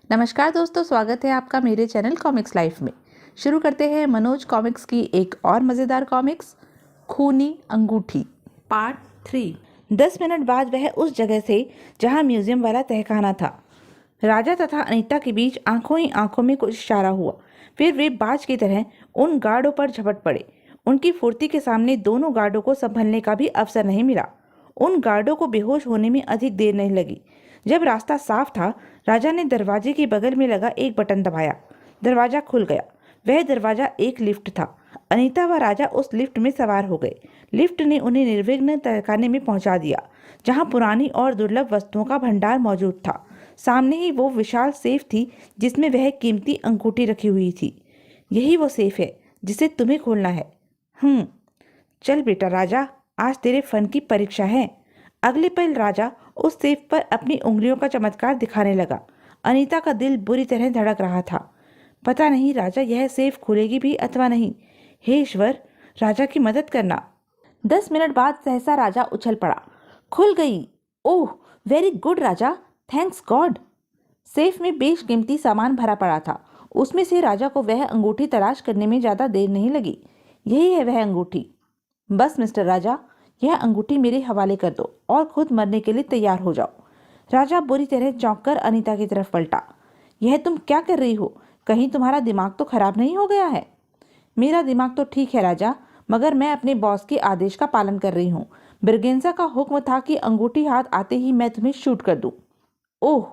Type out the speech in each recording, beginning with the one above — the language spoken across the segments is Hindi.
नमस्कार दोस्तों, स्वागत है आपका मेरे चैनल कॉमिक्स लाइफ में। शुरू करते हैं मनोज कॉमिक्स की एक और मज़ेदार कॉमिक्स, खूनी अंगूठी पार्ट 3। 10 मिनट बाद वह उस जगह से जहां म्यूजियम वाला तहखाना था। राजा तथा अनीता के बीच आंखों ही आंखों में कुछ इशारा हुआ। फिर वे बाज की तरह उन गार्डों पर झपट पड़े। उनकी फुर्ती के सामने दोनों गार्डों को संभलने का भी अवसर नहीं मिला। उन गार्डों को बेहोश होने में अधिक देर नहीं लगी। जब रास्ता साफ था, राजा ने दरवाजे के बगल में लगा एक बटन दबाया। दरवाजा खुल गया। वह दरवाजा एक लिफ्ट था। अनीता व राजा उस लिफ्ट में सवार हो गए। लिफ्ट ने उन्हें निर्विघ्न तहखाने में पहुंचा दिया, जहां पुरानी और दुर्लभ वस्तुओं का भंडार मौजूद था। सामने ही वो विशाल सेफ थी जिसमें वह कीमती अंगूठी रखी हुई थी। यही वो सेफ है जिसे तुम्हें खोलना है। चल बेटा राजा, आज तेरे फन की परीक्षा है। अगले पल राजा उस सेफ पर अपनी उंगलियों का चमत्कार दिखाने लगा। अनीता का दिल बुरी तरह धड़क रहा था। पता नहीं राजा यह सेफ खुलेगी भी अथवा नहीं। हे ईश्वर, राजा की मदद करना। 10 मिनट बाद सहसा राजा उछल पड़ा। खुल गई। ओह वेरी गुड राजा, थैंक्स गॉड। सेफ में बेशकीमती सामान भरा पड़ा था। उसमें से राजा को वह अंगूठी तलाश करने में ज्यादा देर नहीं लगी। यही है वह अंगूठी। बस मिस्टर राजा, यह अंगूठी मेरे हवाले कर दो और खुद मरने के लिए तैयार हो जाओ। राजा बुरी तरह चौंक कर अनीता की तरफ पलटा। यह तुम क्या कर रही हो? कहीं तुम्हारा दिमाग तो खराब नहीं हो गया है? मेरा दिमाग तो ठीक है राजा, मगर मैं अपने बॉस के आदेश का पालन कर रही हूँ। ब्रिगेंजा का हुक्म था कि अंगूठी हाथ आते ही मैं तुम्हें शूट कर दूं। ओह,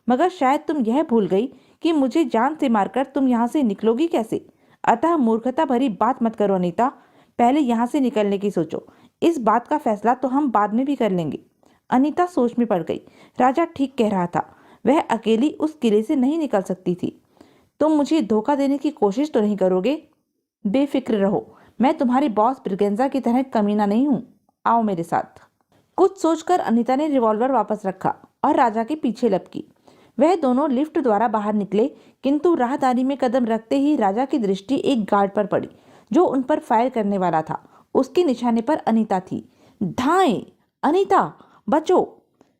मगर शायद तुम यह भूल गई कि मुझे जान से मारकर तुम यहाँ से निकलोगी कैसे। अतः मूर्खता भरी बात मत करो अनीता, पहले यहाँ से निकलने की सोचो। इस बात का फैसला तो हम बाद में भी कर लेंगे। अनीता सोच में पड़ गई। राजा ठीक कह रहा था। वह अकेली उस किले से नहीं निकल सकती थी। तुम मुझे धोखा देने की कोशिश तो नहीं करोगे? बेफिक्र रहो, मैं तुम्हारी बॉस ब्रिगेंजा की तरह कमीना नहीं हूँ। आओ मेरे साथ। कुछ सोचकर अनीता ने रिवॉल्वर वापस रखा और राजा के पीछे लपकी। वह दोनों लिफ्ट द्वारा बाहर निकले, किंतु राहदारी में कदम रखते ही राजा की दृष्टि एक गार्ड पर पड़ी जो उन पर फायर करने वाला था। उसके निशाने पर अनीता थी। धाएं अनीता, बचो।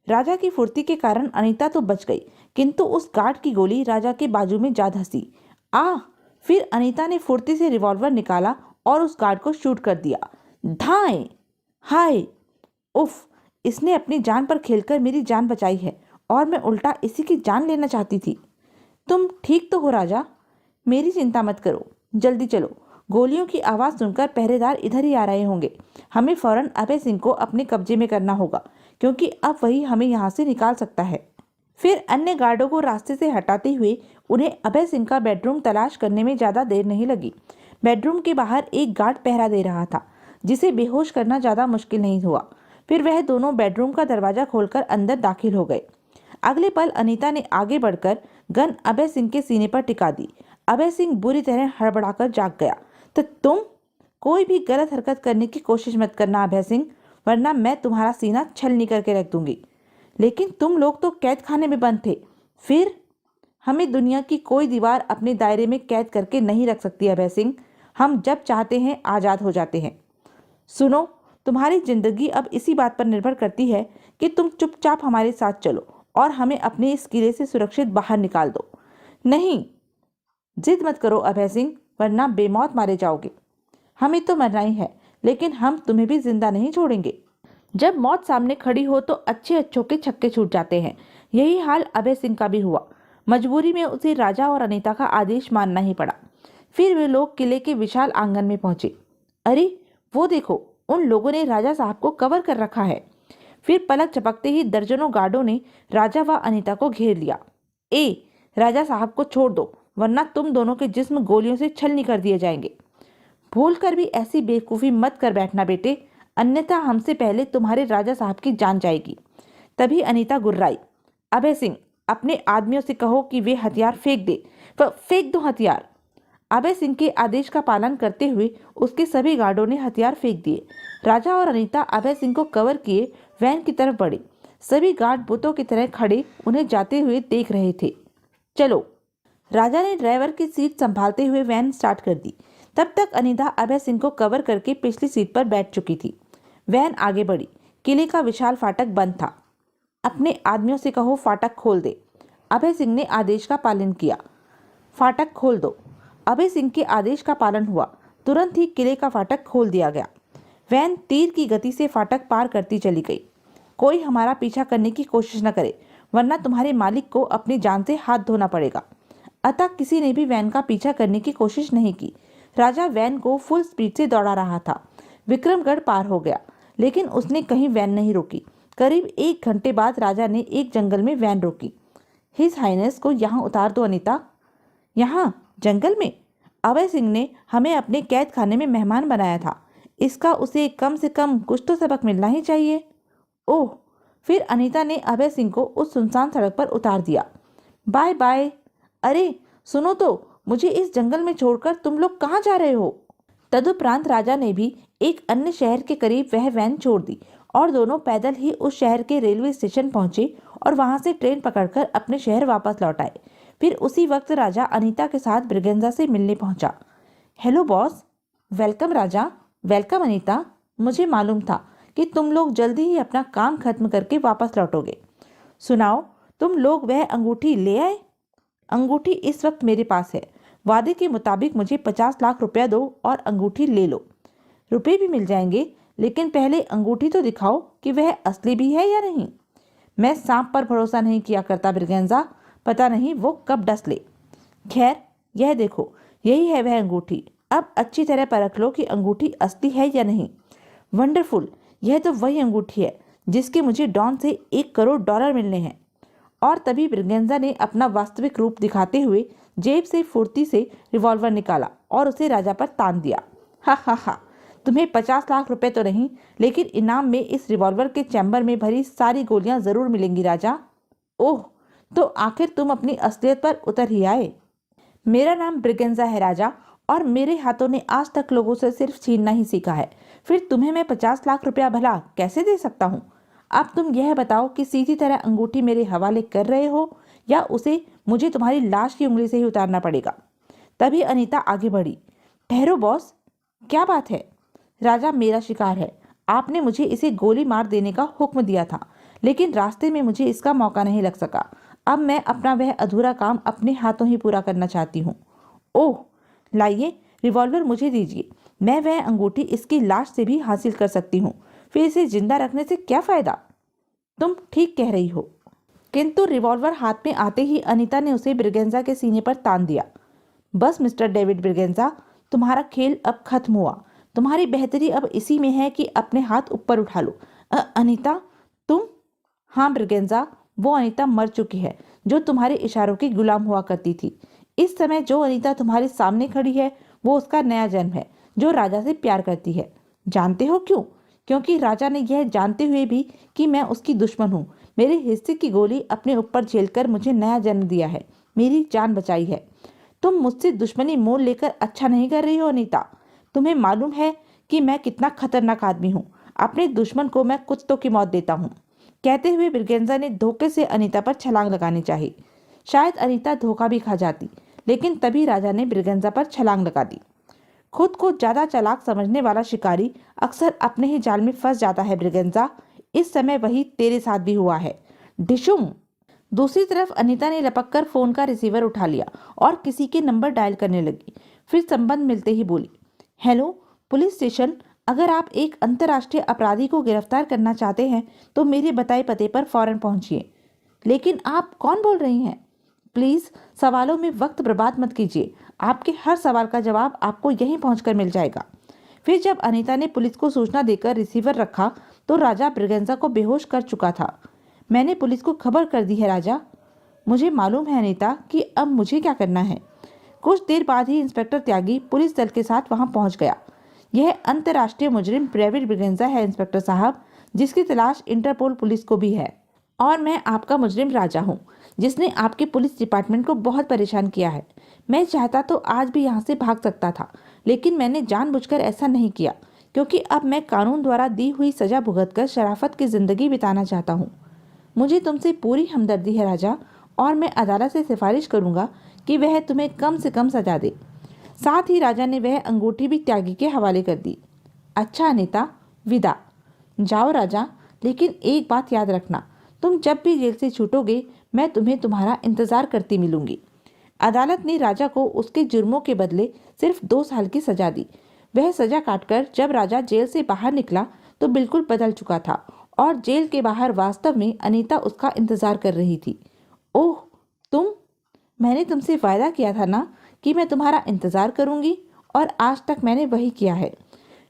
राजा की फुर्ती के कारण अनीता तो बच गई, किंतु उस गार्ड की गोली राजा के बाजू में जा धंसी। फिर अनीता ने फुर्ती से रिवॉल्वर निकाला और उस गार्ड को शूट कर दिया। धाएं। हाय, उफ, इसने अपनी जान पर खेलकर मेरी जान बचाई है और मैं उल्टा इसी की जान लेना चाहती थी। तुम ठीक तो हो राजा? मेरी चिंता मत करो, जल्दी चलो। गोलियों की आवाज़ सुनकर पहरेदार इधर ही आ रहे होंगे। हमें फौरन अभय सिंह को अपने कब्जे में करना होगा, क्योंकि अब वही हमें यहाँ से निकाल सकता है। फिर अन्य गार्डों को रास्ते से हटाते हुए उन्हें अभय सिंह का बेडरूम तलाश करने में ज़्यादा देर नहीं लगी। बेडरूम के बाहर एक गार्ड पहरा दे रहा था, जिसे बेहोश करना ज़्यादा मुश्किल नहीं हुआ। फिर वह दोनों बेडरूम का दरवाजा खोलकर अंदर दाखिल हो गए। अगले पल अनीता ने आगे बढ़कर गन अभय सिंह के सीने पर टिका दी। अभय सिंह बुरी तरह हड़बड़ाकर जाग गया। तो तुम कोई भी गलत हरकत करने की कोशिश मत करना अभय सिंह, वरना मैं तुम्हारा सीना छलनी करके रख दूंगी। लेकिन तुम लोग तो कैद खाने में बंद थे। फिर हमें दुनिया की कोई दीवार अपने दायरे में कैद करके नहीं रख सकती अभय सिंह। हम जब चाहते हैं आज़ाद हो जाते हैं। सुनो, तुम्हारी जिंदगी अब इसी बात पर निर्भर करती है कि तुम चुपचाप हमारे साथ चलो और हमें अपने इस किले से सुरक्षित बाहर निकाल दो। नहीं, जिद मत करो अभय सिंह, वरना बेमौत मारे जाओगे। हमें तो मरना ही है, लेकिन हम तुम्हें भी जिंदा नहीं छोड़ेंगे। जब मौत सामने खड़ी हो तो अच्छे अच्छों के छक्के छूट जाते हैं। यही हाल अभय सिंह का भी हुआ। मजबूरी में उसे राजा और अनीता का आदेश मानना ही पड़ा। फिर वे लोग किले के विशाल आंगन में पहुंचे। अरे वो देखो, उन लोगों ने राजा साहब को कवर कर रखा है। फिर पलक झपकते ही दर्जनों गार्डों ने राजा व अनीता को घेर लिया। राजा साहब को छोड़ दो, वरना तुम दोनों के जिस्म गोलियों से छलनी कर दिए जाएंगे। भूलकर भी ऐसी बेवकूफ़ी मत कर बैठना बेटे, अन्यथा हमसे पहले तुम्हारे राजा साहब की जान जाएगी। तभी अनीता गुर्राई। अभय सिंह, अपने आदमियों से कहो कि वे हथियार फेंक दे। फेंक दो हथियार। अभय सिंह के आदेश का पालन करते हुए उसके सभी गार्डों ने हथियार फेंक दिए। राजा और अनीता अभय सिंह को कवर किए वैन की तरफ बढ़े। सभी गार्ड बुतों की तरह खड़े उन्हें जाते हुए देख रहे थे। चलो। राजा ने ड्राइवर की सीट संभालते हुए वैन स्टार्ट कर दी। तब तक अनीता अभय सिंह को कवर करके पिछली सीट पर बैठ चुकी थी। वैन आगे बढ़ी। किले का विशाल फाटक बंद था। अपने आदमियों से कहो फाटक खोल दे। अभय सिंह ने आदेश का पालन किया। फाटक खोल दो। अभय सिंह के आदेश का पालन हुआ। तुरंत ही किले का फाटक खोल दिया गया। वैन तीर की गति से फाटक पार करती चली गई। कोई हमारा पीछा करने की कोशिश न करे, वरना तुम्हारे मालिक को अपनी जान से हाथ धोना पड़ेगा। अतः किसी ने भी वैन का पीछा करने की कोशिश नहीं की। राजा वैन को फुल स्पीड से दौड़ा रहा था। विक्रमगढ़ पार हो गया, लेकिन उसने कहीं वैन नहीं रोकी। करीब 1 घंटे बाद राजा ने एक जंगल में वैन रोकी। हिज हाइनेस को यहाँ उतार दो अनीता। यहाँ जंगल में? अभय सिंह ने हमें अपने कैद खाने में मेहमान बनाया था। इसका उसे कम से कम कुछ तो सबक मिलना ही चाहिए। ओह! फिर अनीता ने अभय सिंह को उस सुनसान सड़क पर उतार दिया। Bye bye. अरे सुनो तो, मुझे इस जंगल में छोड़कर तुम लोग कहाँ जा रहे हो? तदुपरांत राजा ने भी एक अन्य शहर के करीब वह वैन छोड़ दी और दोनों पैदल ही उस शहर के रेलवे स्टेशन पहुंचे और वहां से ट्रेन पकड़कर अपने शहर वापस लौट आए। फिर उसी वक्त राजा अनीता के साथ ब्रिगेंजा से मिलने पहुंचा। Hello boss. वेलकम राजा। वेलकम अनीता। मुझे मालूम था कि तुम लोग जल्दी ही अपना काम खत्म करके वापस लौटोगे। सुनाओ, तुम लोग वह अंगूठी ले आए? अंगूठी इस वक्त मेरे पास है। वादे के मुताबिक मुझे 50 लाख रुपया दो और अंगूठी ले लो। रुपए भी मिल जाएंगे, लेकिन पहले अंगूठी तो दिखाओ कि वह असली भी है या नहीं। मैं सांप पर भरोसा नहीं किया करता ब्रिगेंजा, पता नहीं वो कब डस ले। खैर, यह देखो, यही है वह अंगूठी। अब अच्छी तरह परख लो कि अंगूठी असली है या नहीं। वंडरफुल, यह तो वही अंगूठी है जिसके मुझे डॉन से $1 करोड़ मिलने हैं। और तभी ब्रिगेंजा ने अपना वास्तविक रूप दिखाते हुए जेब से फुर्ती से रिवॉल्वर निकाला और उसे राजा पर तान दिया। हा हा हा, तुम्हें 50 लाख रुपए तो नहीं, लेकिन इनाम में इस रिवॉल्वर के चैम्बर में भरी सारी गोलियां जरूर मिलेंगी राजा। ओह, तो आखिर तुम अपनी असलियत पर उतर ही आए। मेरा नाम ब्रिगेंजा है राजा, और मेरे हाथों ने आज तक लोगों से सिर्फ छीनना ही सीखा है। फिर तुम्हें मैं 50 लाख रुपया भला कैसे दे सकता हूँ? अब तुम यह बताओ कि सीधी तरह अंगूठी मेरे हवाले कर रहे हो या उसे मुझे तुम्हारी लाश की उंगली से ही उतारना पड़ेगा। तभी अनीता आगे बढ़ी। ठहरो बॉस, क्या बात है? राजा मेरा शिकार है। आपने मुझे इसे गोली मार देने का हुक्म दिया था, लेकिन रास्ते में मुझे इसका मौका नहीं लग सका। अब मैं अपना वह अधूरा काम अपने हाथों ही पूरा करना चाहती हूँ। ओह, लाइए, रिवॉल्वर मुझे दीजिए। मैं वह अंगूठी इसकी लाश से भी हासिल कर सकती हूँ। फिर इसे जिंदा रखने से क्या फायदा? तुम ठीक कह रही हो। किंतु रिवॉल्वर हाथ में आते ही अनीता ने उसे ब्रिगेंजा के सीने पर तान दिया। बस मिस्टर डेविड ब्रिगेंजा, तुम्हारा खेल अब खत्म हुआ। तुम्हारी बेहतरी अब इसी में है कि अपने हाथ ऊपर उठा लो। अनीता, तुम? हाँ ब्रिगेंजा, वो अनीता मर चुकी है जो तुम्हारे इशारों की गुलाम हुआ करती थी। इस समय जो अनीता तुम्हारे सामने खड़ी है वो उसका नया जन्म है जो राजा से प्यार करती है। जानते हो क्यों? क्योंकि राजा ने यह जानते हुए भी कि मैं उसकी दुश्मन हूँ, मेरे हिस्से की गोली अपने ऊपर झेलकर मुझे नया जन्म दिया है, मेरी जान बचाई है। तुम मुझसे दुश्मनी मोल लेकर अच्छा नहीं कर रही हो अनीता। तुम्हें मालूम है कि मैं कितना खतरनाक आदमी हूँ। अपने दुश्मन को मैं कुत्तों की मौत देता हूँ। कहते हुए ब्रिगेंजा ने धोखे से अनीता पर छलांग लगानी चाहिए। शायद अनीता धोखा भी खा जाती, लेकिन तभी राजा ने ब्रिगेंजा पर छलांग लगा दी। खुद को ज्यादा चालाक समझने वाला शिकारी अक्सर अपने ही जाल में फंस जाता है ब्रिगेंजा। इस समय वही तेरे साथ भी हुआ है। डिशुम। दूसरी तरफ अनीता ने लपक कर फोन का रिसीवर उठा लिया और किसी के नंबर डायल करने लगी। फिर संबंध मिलते ही बोली, हेलो पुलिस स्टेशन, अगर आप एक अंतर्राष्ट्रीय अपराधी को गिरफ्तार करना चाहते हैं तो मेरे बताए पते पर फौरन पहुंचिए। लेकिन आप कौन बोल रही हैं? प्लीज सवालों में वक्त बर्बाद मत कीजिए। आपके हर सवाल का जवाब आपको यहीं पहुंचकर मिल जाएगा। फिर जब अनीता ने पुलिस को सूचना देकर रिसीवर रखा तो राजा ब्रिगेंजा को बेहोश कर चुका था। मैंने पुलिस को खबर कर दी है राजा। मुझे मालूम है अनीता कि अब मुझे क्या करना है। कुछ देर बाद ही इंस्पेक्टर त्यागी पुलिस दल के साथ वहां पहुंच गया। यह अंतर्राष्ट्रीय मुजरिम डेविड ब्रिगेंजा है इंस्पेक्टर साहब, जिसकी तलाश इंटरपोल पुलिस को भी है। और मैं आपका मुजरिम राजा हूँ, जिसने आपके पुलिस डिपार्टमेंट को बहुत परेशान किया है। मैं चाहता तो आज भी यहाँ से भाग सकता था, लेकिन मैंने जानबूझकर ऐसा नहीं किया, क्योंकि अब मैं कानून द्वारा दी हुई सजा भुगतकर शराफत की जिंदगी बिताना चाहता हूँ। मुझे तुमसे पूरी हमदर्दी है राजा, और मैं अदालत से सिफारिश करूंगा कि वह तुम्हें कम से कम सजा दे। साथ ही राजा ने वह अंगूठी भी त्यागी के हवाले कर दी। अच्छा अनीता, विदा। जाओ राजा, लेकिन एक बात याद रखना, तुम जब भी जेल से छूटोगे मैं तुम्हें तुम्हारा इंतजार करती मिलूंगी। अदालत ने राजा को उसके जुर्मों के बदले सिर्फ 2 साल की सजा दी। वह सजा काटकर जब राजा जेल से बाहर निकला तो बिल्कुल बदल चुका था और जेल के बाहर वास्तव में अनीता उसका इंतजार कर रही थी। ओह तुम, मैंने तुमसे वायदा किया था ना कि मैं तुम्हारा इंतजार करूंगी, और आज तक मैंने वही किया है।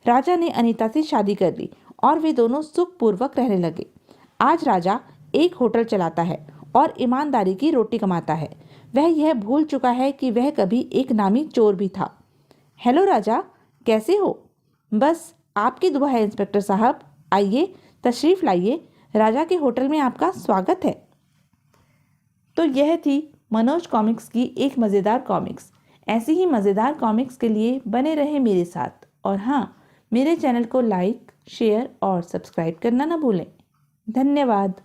राजा ने अनीता से शादी कर ली और वे दोनों सुखपूर्वक रहने लगे। आज राजा एक होटल चलाता है और ईमानदारी की रोटी कमाता है। वह यह भूल चुका है कि वह कभी एक नामी चोर भी था। हेलो राजा, कैसे हो? बस आपकी दुआ है इंस्पेक्टर साहब। आइए, तशरीफ लाइए, राजा के होटल में आपका स्वागत है। तो यह थी मनोज कॉमिक्स की एक मज़ेदार कॉमिक्स। ऐसी ही मज़ेदार कॉमिक्स के लिए बने रहें मेरे साथ, और हाँ, मेरे चैनल को लाइक, शेयर और सब्सक्राइब करना ना भूलें। धन्यवाद।